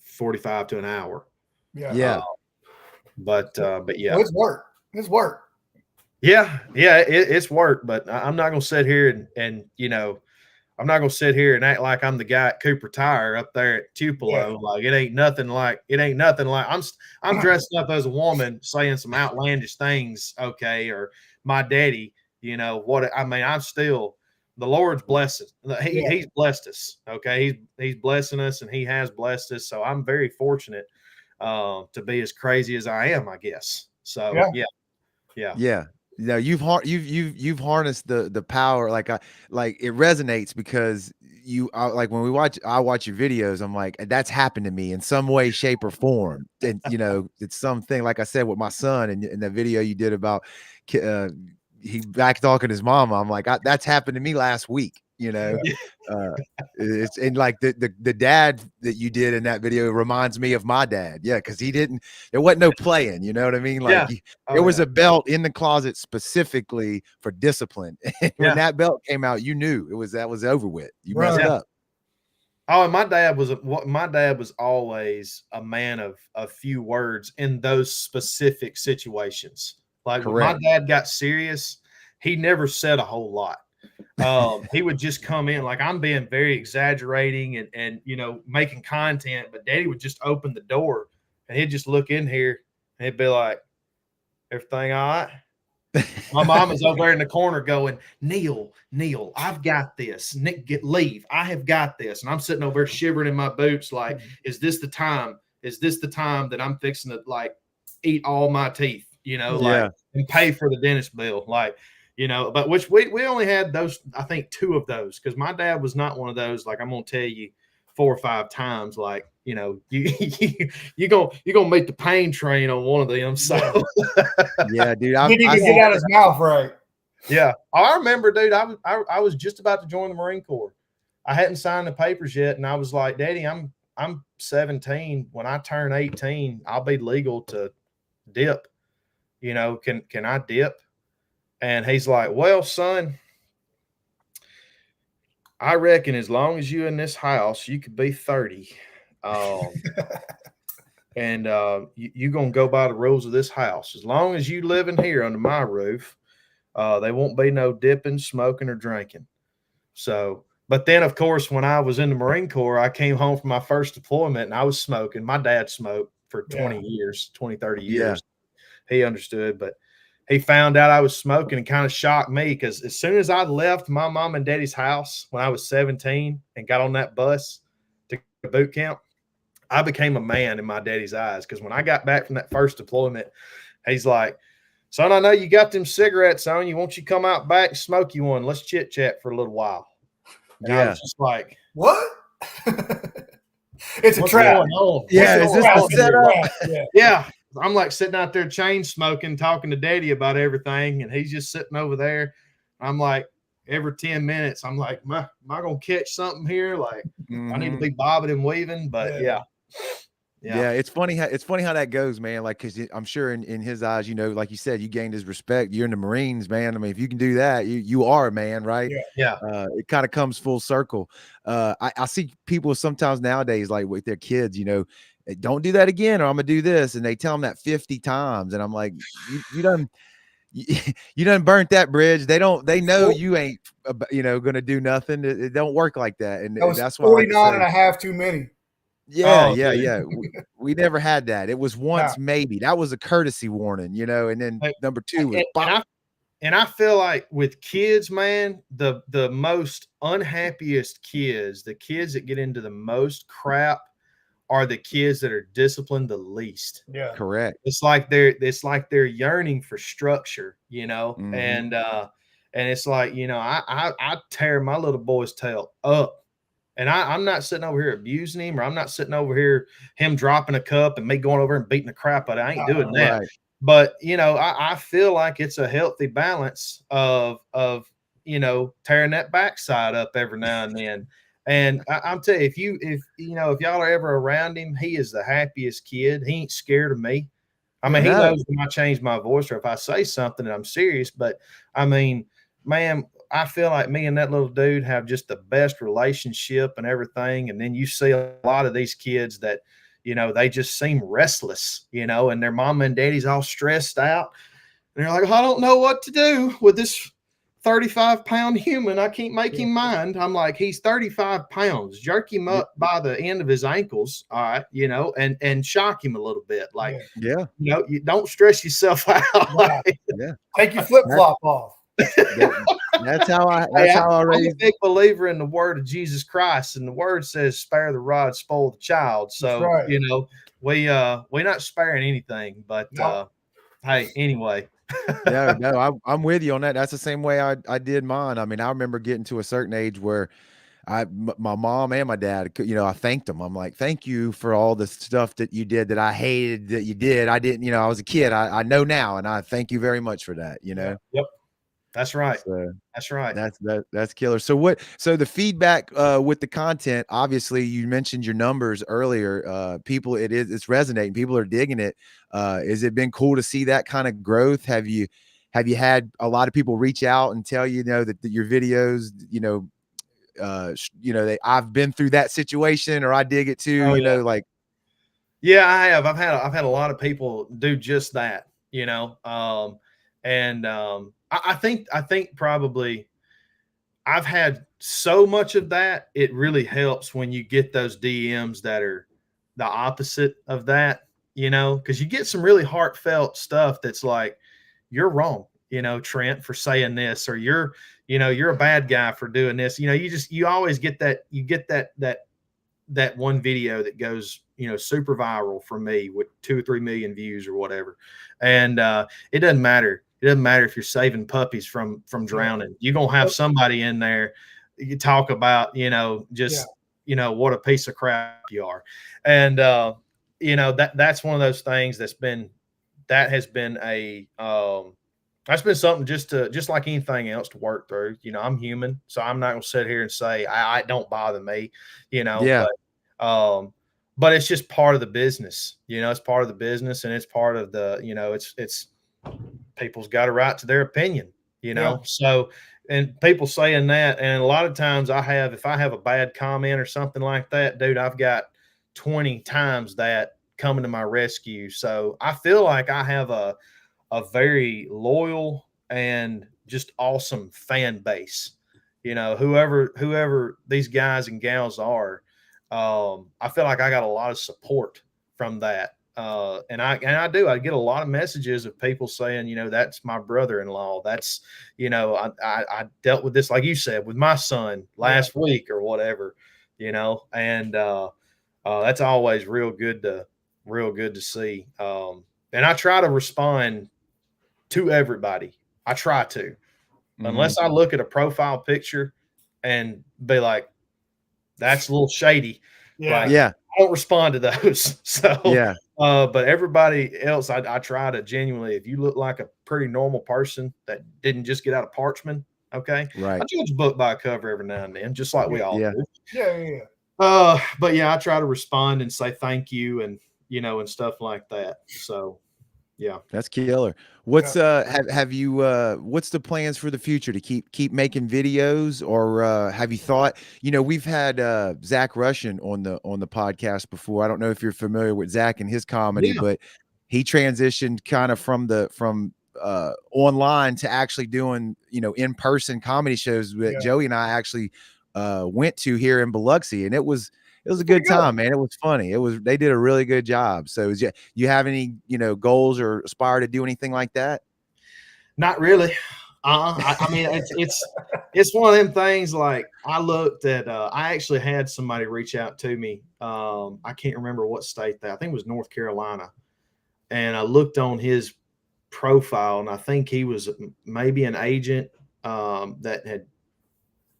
45 to an hour. Yeah. But yeah, well, it's work. It's work. Yeah, it's work. But I'm not gonna sit here and you know, I'm not gonna sit here and act like I'm the guy at Cooper Tire up there at Tupelo. Yeah. Like it ain't nothing like I'm dressed up as a woman saying some outlandish things, okay, or my daddy, you know what I mean. I'm still the Lord's blessed. He's blessed us. Okay, he's blessing us, and He has blessed us. So I'm very fortunate to be as crazy as I am, I guess. So yeah. You know, you've harnessed the power. Like it resonates because like when I watch your videos, I'm like, that's happened to me in some way, shape, or form. And you know, it's something like I said with my son and in the video you did about he back talking to his mama. I'm like, that's happened to me last week. You know, it's and like the dad that you did in that video reminds me of my dad. Yeah, because there wasn't no playing. You know what I mean? Like there was a belt in the closet specifically for discipline. And when that belt came out, you knew that was over with. You messed up. Oh, and my dad was always a man of few words in those specific situations. Like when my dad got serious, he never said a whole lot. He would just come in like I'm being very exaggerating and you know making content, but Daddy would just open the door and he'd just look in here and he'd be like, "Everything all right?" My mom is over there in the corner going, Neil, I've got this. Nick, leave. I have got this. And I'm sitting over there shivering in my boots like, is this the time? Is this the time that I'm fixing to like eat all my teeth, you know, like and pay for the dentist bill? Like, you know, but which we only had those, I think 2 of those because my dad was not one of those. Like I'm going to tell you 4 or 5 times, like, you know, you're gonna meet the pain train on one of them. So yeah, dude, he didn't get out his mouth right. Yeah, I remember, dude. I was just about to join the Marine Corps. I hadn't signed the papers yet, and I was like, Daddy, I'm 17. When I turn 18, I'll be legal to dip. You know, can I dip? And he's like, well, son, I reckon as long as you in this house, you could be 30. And you're going to go by the rules of this house. As long as you living here under my roof, there won't be no dipping, smoking, or drinking. So, but then, of course, when I was in the Marine Corps, I came home from my first deployment and I was smoking. My dad smoked for 20 years, 20, 30 years. He understood, but he found out I was smoking and kind of shocked me because as soon as I left my mom and daddy's house when I was 17 and got on that bus to boot camp, I became a man in my daddy's eyes. Because when I got back from that first deployment, he's like, son, I know you got them cigarettes on you. Won't you come out back and smoke you one? Let's chit chat for a little while. And I was just like, what? It's a trap. Yeah, is this the setup? Yeah. I'm like sitting out there chain smoking, talking to Daddy about everything, and he's just sitting over there. I'm like, every 10 minutes, I'm like, am I gonna catch something here? Like, I need to be bobbing and weaving, but yeah. It's funny how that goes, man. Like, because I'm sure in his eyes, you know, like you said, you gained his respect. You're in the Marines, man. I mean, if you can do that, you are a man, right? Yeah. It kind of comes full circle. I see people sometimes nowadays, like with their kids, you know, don't do that again, or I'm gonna do this, and they tell them that 50 times, and I'm like, you done burnt that bridge. They know you ain't, you know, gonna do nothing. It don't work like that, and that's why 49 and a half too many. Yeah. We never had that. It was once, maybe. That was a courtesy warning, you know. And then number 2 was and I feel like with kids, man, the most unhappiest kids, the kids that get into the most crap are the kids that are disciplined the least. Yeah. Correct. It's like they're yearning for structure, you know, and it's like, you know, I tear my little boy's tail up. And I'm not sitting over here abusing him, or I'm not sitting over here him dropping a cup and me going over and beating the crap out of him. I ain't doing that. Right. But you know, I feel like it's a healthy balance of you know, tearing that backside up every now and then. And I'm telling you, if y'all are ever around him, he is the happiest kid. He ain't scared of me. I mean, he knows when I change my voice or if I say something and I'm serious. But I mean, man, I feel like me and that little dude have just the best relationship and everything. And then you see a lot of these kids that, you know, they just seem restless, you know, and their mom and daddy's all stressed out. And they're like, I don't know what to do with this 35-pound human. I can't make him mind. I'm like, he's 35 pounds. Jerk him up by the end of his ankles, all right, you know, and shock him a little bit. Like, you know, you don't stress yourself out. Take your flip-flop off. That's how I raised. I'm a big believer in the word of Jesus Christ, and the word says, "Spare the rod, spoil the child." So you know, we're not sparing anything. But hey, anyway. No, I'm with you on that. That's the same way I did mine. I mean, I remember getting to a certain age where my mom and my dad, you know, I thanked them. I'm like, thank you for all the stuff that you did that I hated that you did. I didn't, you know, I was a kid. I know now, and I thank you very much for that. You know. Yep. That's right. So that's right. That's killer. So the feedback with the content, obviously you mentioned your numbers earlier. People, it's resonating. People are digging it. Has it been cool to see that kind of growth? Have you had a lot of people reach out and tell you, that your videos, I've been through that situation, or I dig it too, like. Yeah, I have. I've had a lot of people do just that, you know. I think probably I've had so much of that. It really helps when you get those DMs that are the opposite of that, you know, because you get some really heartfelt stuff that's like, you're wrong, you know, Trent, for saying this, or you're a bad guy for doing this. You know, you always get that, that one video that goes, you know, super viral for me with 2 or 3 million views or whatever. And it doesn't matter. It doesn't matter if you're saving puppies from drowning. You're going to have somebody in there. You talk about, you know, just, you know, what a piece of crap you are. And, you know, that's one of those things that's been something just like anything else to work through. You know, I'm human, so I'm not going to sit here and say, I don't bother me, you know. Yeah. But it's just part of the business, you know, it's part of the business, and it's part of the, you know, it's people's got a right to their opinion, you know. So, and people saying that, and a lot of times if I have a bad comment or something like that, dude, I've got 20 times that coming to my rescue. So I feel like I have a very loyal and just awesome fan base, you know, whoever these guys and gals are. I feel like I got a lot of support from that. And I get a lot of messages of people saying, you know, that's my brother-in-law. That's, you know, I dealt with this, like you said, with my son last week or whatever, you know, and that's always real good to see. And I try to respond to everybody. I try to, unless I look at a profile picture and be like, that's a little shady. I don't respond to those. So, but everybody else, I try to genuinely, if you look like a pretty normal person that didn't just get out of Parchman, okay, right, I judge a book by a cover every now and then, just like we all do. But I try to respond and say thank you, and you know, and stuff like that. So yeah, that's killer. What's have you what's the plans for the future to keep making videos, or have you thought, you know, we've had Zach Russian on the podcast before. I don't know if you're familiar with Zach and his comedy, but he transitioned kind of from online to actually doing, you know, in-person comedy shows that Joey and I actually went to here in Biloxi, and it was a good time, man. It was funny. They did a really good job. So you have any, you know, goals or aspire to do anything like that? Not really. I mean, it's one of them things. Like I looked at, I actually had somebody reach out to me. I can't remember what state I think it was North Carolina, and I looked on his profile, and I think he was maybe an agent that had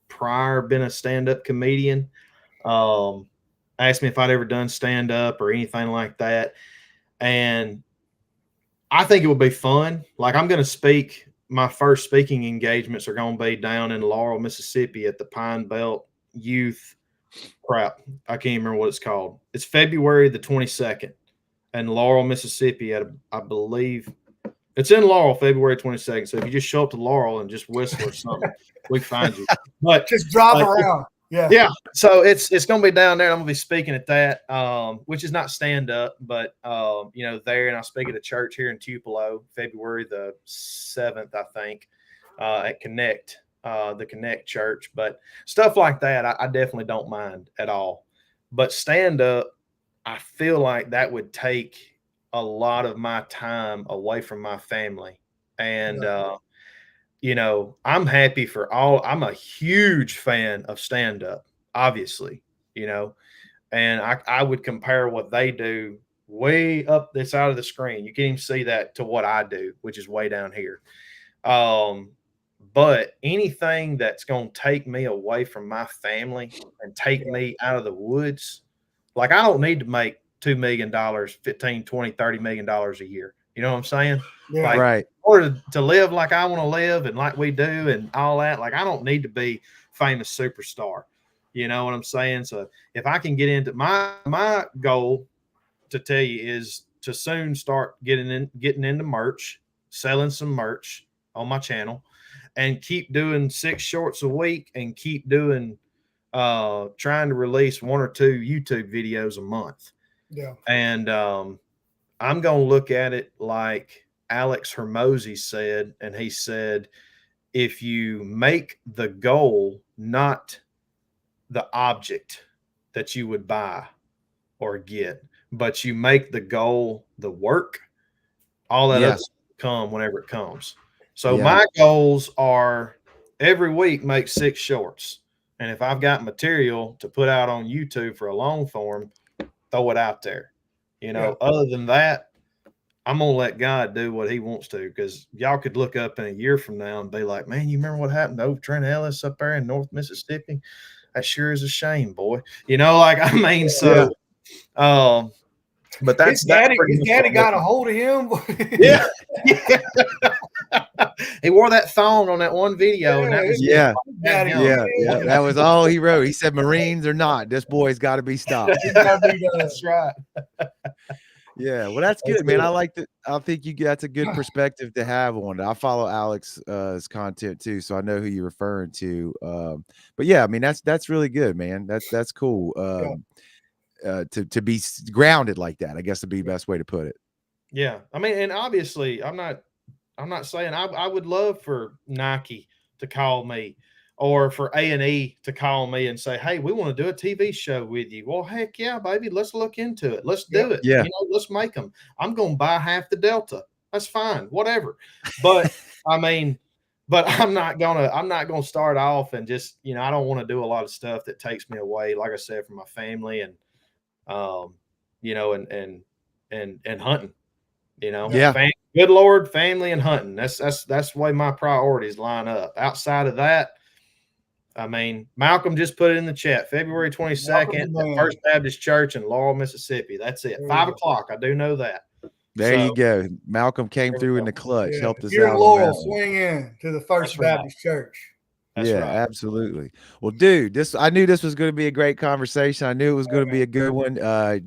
prior been a stand-up comedian. Asked me if I'd ever done stand-up or anything like that, and I think it would be fun. Like I'm going to speak. My first speaking engagements are going to be down in Laurel, Mississippi at the Pine Belt Youth Crap. I can't remember what it's called. It's February the 22nd in Laurel, Mississippi. I believe it's in Laurel, February 22nd. So if you just show up to Laurel and just whistle or something, we can find you. But just drive around. Yeah. So it's going to be down there. I'm going to be speaking at that, which is not stand up, but there, and I'll speak at a church here in Tupelo, February the 7th, I think, at Connect, the Connect Church. But stuff like that, I definitely don't mind at all. But stand up, I feel like that would take a lot of my time away from my family, and I'm happy for all. I'm a huge fan of stand-up, obviously, and I would compare what they do way up this out of the screen. You can't even see that to what I do, which is way down here. But anything that's going to take me away from my family and take me out of the woods, like I don't need to make $2 million, 15, 20, $30 million a year. You know what I'm saying? Yeah. Like, Right. in order to live like I want to live and like we do and all that, like I don't need to be famous superstar. You know what I'm saying? So if I can get into my goal to tell you is to soon start getting into merch, selling some merch on my channel, and keep doing 6 shorts a week and keep doing trying to release 1 or 2 YouTube videos a month. Yeah. And I'm going to look at it like Alex Hermosi said, and he said, if you make the goal not the object that you would buy or get, but you make the goal the work, all that other come whenever it comes. So my goals are every week make 6 shorts. And if I've got material to put out on YouTube for a long form, throw it out there. Other than that, I'm going to let God do what he wants to, because y'all could look up in a year from now and be like, man, you remember what happened to Trent Ellis up there in North Mississippi? That sure is a shame, boy. But that's his daddy got a hold of him. Yeah. He wore that thong on that one video. And that was that was all he wrote. He said, Marines or not, this boy's got to be stopped. That's right. Yeah, well, that's good, man. I like that. I think that's a good perspective to have on it. I follow Alex's content too, so I know who you're referring to. But yeah, I mean that's really good, man. That's cool. To be grounded like that, I guess would be the best way to put it. Yeah, I mean, and obviously, I'm not saying I would love for Nike to call me, or for A&E to call me and say, hey, we want to do a TV show with you. Well, heck yeah, baby. Let's look into it. Let's do it. Yeah. Let's make them. I'm going to buy half the Delta. That's fine. Whatever. But I'm not going to start off and just, I don't want to do a lot of stuff that takes me away, like I said, from my family and, and hunting, good Lord, family and hunting. That's the way my priorities line up. Outside of that, I mean, Malcolm just put it in the chat. February 22nd, at First Baptist Church in Laurel, Mississippi. That's it. 5 o'clock. I do know that. There you go. Malcolm came through in the clutch, helped us You're out. in Laurel, swing in to the First Baptist Church. That's right. Absolutely. Well, dude, I knew this was going to be a great conversation. I knew it was going to be a good one.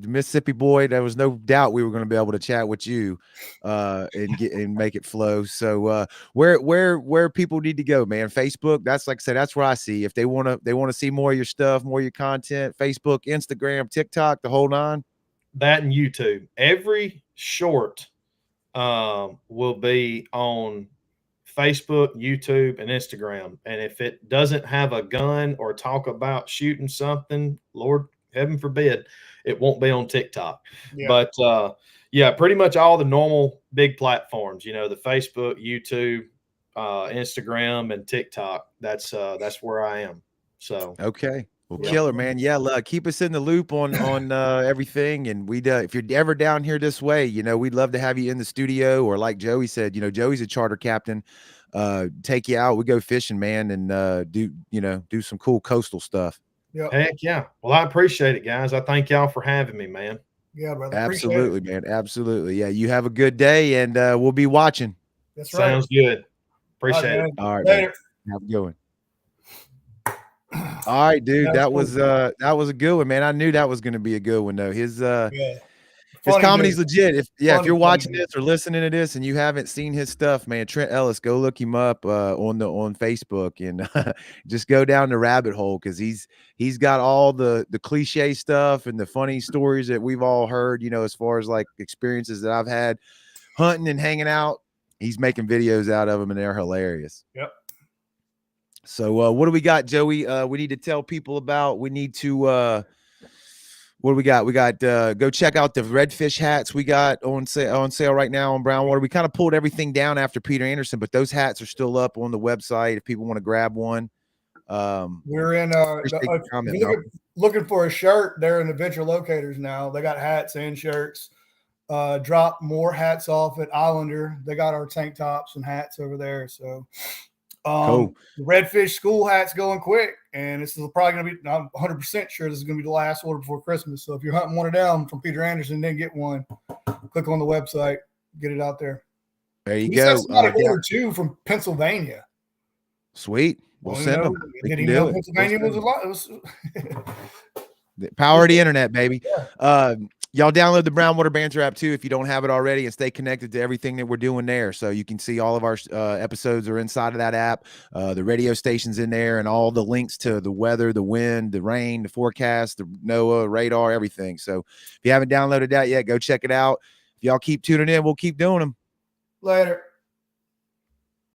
Mississippi boy, there was no doubt we were going to be able to chat with you and make it flow. So where people need to go, man? Facebook, that's like I said, that's where I see. If they want to see more of your stuff, more of your content, Facebook, Instagram, TikTok, the whole 9. That and YouTube. Every short will be on Facebook, YouTube, and Instagram. And if it doesn't have a gun or talk about shooting something, Lord, heaven forbid, it won't be on TikTok. Yeah. But pretty much all the normal big platforms, the Facebook, YouTube, Instagram and TikTok. That's where I am. So okay. Well, killer, man. Yeah, keep us in the loop on everything. And we'd if you're ever down here this way, we'd love to have you in the studio, or like Joey said, Joey's a charter captain. Take you out. We go fishing, man, and do some cool coastal stuff. Yep. Heck yeah. Well, I appreciate it, guys. I thank y'all for having me, man. Yeah, brother. Absolutely, man. Absolutely. Yeah. You have a good day, and we'll be watching. That's right. Sounds good. Appreciate it. All right. Later. Man. Have a good one. All right, dude. That was a good one, man. I knew that was going to be a good one, though. His comedy's legit. If you're watching this or listening to this and you haven't seen his stuff, man, Trent Ellis, go look him up on Facebook, and just go down the rabbit hole, because he's got all the cliche stuff and the funny stories that we've all heard, as far as like experiences that I've had hunting and hanging out. He's making videos out of them, and they're hilarious. Yep. So what do we got, Joey? We need to tell people about. We need to what do we got? We got go check out the redfish hats we got on sale right now on Brownwater. We kind of pulled everything down after Peter Anderson, but those hats are still up on the website if people want to grab one. We're in looking for a shirt. They're in the Venture Locators now. They got hats and shirts. Drop more hats off at Islander. They got our tank tops and hats over there. So cool. The redfish school hat's going quick, and this is probably going to be, I'm 100% sure this is going to be the last order before Christmas. So if you're hunting one of them from Peter Anderson, then get one. Click on the website, get it out there. There you go. Order two from Pennsylvania. Sweet. We'll send them. Did he know Pennsylvania was a lot? It was the power of the internet, baby. Yeah. Y'all download the Brownwater Banter app too if you don't have it already, and stay connected to everything that we're doing there. So you can see all of our episodes are inside of that app. The radio station's in there, and all the links to the weather, the wind, the rain, the forecast, the NOAA, radar, everything. So if you haven't downloaded that yet, go check it out. If y'all keep tuning in, we'll keep doing them. Later.